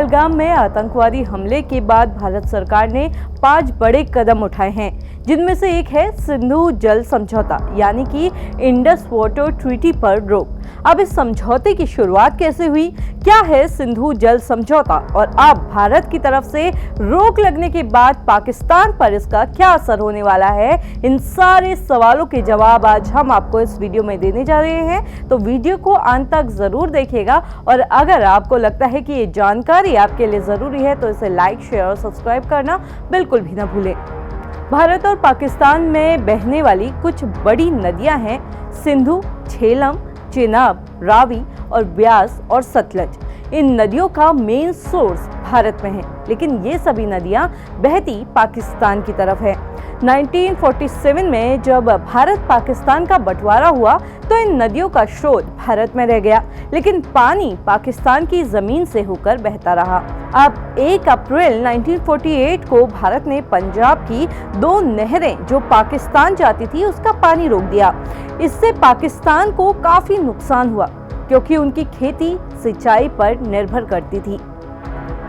पहलगाम में आतंकवादी हमले के बाद भारत सरकार ने 5 बड़े कदम उठाए हैं, जिनमें से एक है सिंधु जल समझौता यानी कि इंडस वाटर ट्रीटी पर रोक। अब इस समझौते की शुरुआत कैसे हुई, क्या है सिंधु जल समझौता और अब भारत की तरफ से रोक लगने के बाद पाकिस्तान पर इसका क्या असर होने वाला है, इन सारे सवालों के जवाब आज हम आपको इस वीडियो में देने जा रहे हैं। तो वीडियो को अंत तक जरूर देखिएगा और अगर आपको लगता है कि ये जानकारी आपके लिए जरूरी है तो इसे लाइक, शेयर और सब्सक्राइब करना बिल्कुल भी ना भूलें। भारत और पाकिस्तान में बहने वाली कुछ बड़ी नदियां हैं सिंधु, झेलम, चेनाब, रावी और ब्यास और सतलज। इन नदियों का मेन सोर्स भारत में है, लेकिन ये सभी नदियां बहती पाकिस्तान की तरफ है। 1947 में जब भारत पाकिस्तान का बंटवारा हुआ तो इन नदियों का स्रोत भारत में रह गया, लेकिन पानी पाकिस्तान की जमीन से होकर बहता रहा। अब 1 अप्रैल 1948 को भारत ने पंजाब की 2 नहरें जो पाकिस्तान जाती थी उसका पानी रोक दिया। इससे पाकिस्तान को काफी नुकसान हुआ क्योंकि उनकी खेती सिंचाई पर निर्भर करती थी।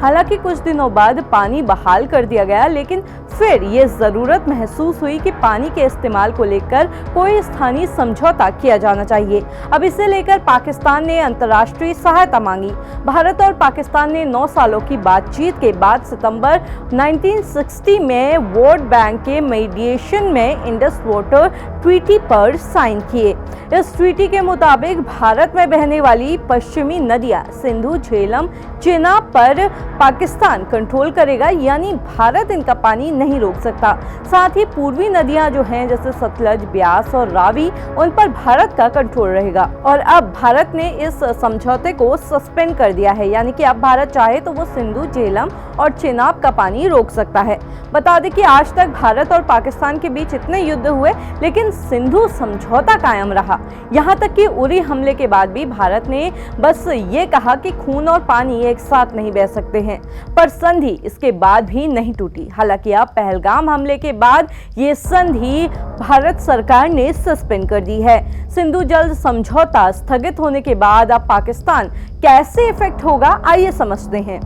हालांकि कुछ दिनों बाद पानी बहाल कर दिया गया, लेकिन फिर ये जरूरत महसूस हुई कि पानी के इस्तेमाल को लेकर कोई स्थानीय समझौता किया जाना चाहिए। अब इसे लेकर पाकिस्तान ने अंतर्राष्ट्रीय सहायता मांगी। भारत और पाकिस्तान ने 9 सालों की बातचीत के बाद सितंबर 1960 में वर्ल्ड बैंक के मीडिएशन में इंडस वाटर ट्रीटी पर साइन किए। इस ट्रीटी के मुताबिक भारत में बहने वाली पश्चिमी नदियां सिंधु, झेलम, चेनाब पर पाकिस्तान कंट्रोल करेगा, यानी भारत इनका पानी नहीं रोक सकता। साथ ही पूर्वी नदियां जो हैं जैसे सतलज, ब्यास और रावी, उन पर भारत का कंट्रोल रहेगा। और अब भारत ने इस समझौते को सस्पेंड कर दिया है, यानी कि अब भारत चाहे तो वो सिंधु, झेलम और चेनाब का पानी रोक सकता है। बता दें कि आज तक भारत और पाकिस्तान के बीच इतने युद्ध हुए, लेकिन सिंधु समझौता कायम रहा। यहाँ तक कि उरी हमले के बाद भी भारत ने बस ये कहा कि खून और पानी एक साथ नहीं बह सकते हैं, पर संधि इसके बाद भी नहीं टूटी। हालांकि अब पहलगाम हमले के बाद ये संधि भारत सरकार ने सस्पेंड कर दी है। सिंधु जल समझौता स्थगित होने के बाद अब पाकिस्तान कैसे इफेक्ट होगा, आइए समझते हैं।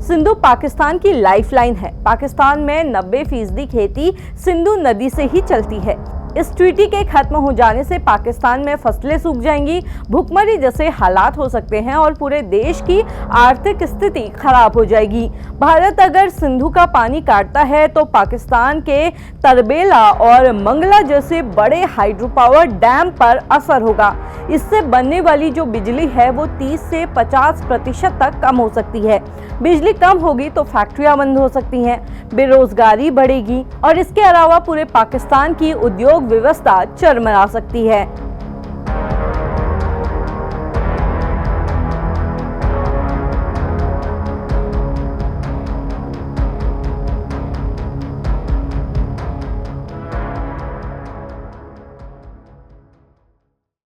सिंधु पाकिस्तान की लाइफलाइन है। पाकिस्तान में 90% खेती सिंधु नदी से ही चलती है। इस ट्रीटी के खत्म हो जाने से पाकिस्तान में फसलें सूख जाएंगी, भुखमरी जैसे हालात हो सकते हैं और पूरे देश की आर्थिक स्थिति खराब हो जाएगी। भारत अगर सिंधु का पानी काटता है तो पाकिस्तान के तरबेला और मंगला जैसे बड़े हाइड्रो पावर डैम पर असर होगा। इससे बनने वाली जो बिजली है वो 30 से 50% तक कम हो सकती है। बिजली कम होगी तो फैक्ट्रियां बंद हो सकती हैं, बेरोजगारी बढ़ेगी और इसके अलावा पूरे पाकिस्तान की उद्योग व्यवस्था चरमरा सकती है।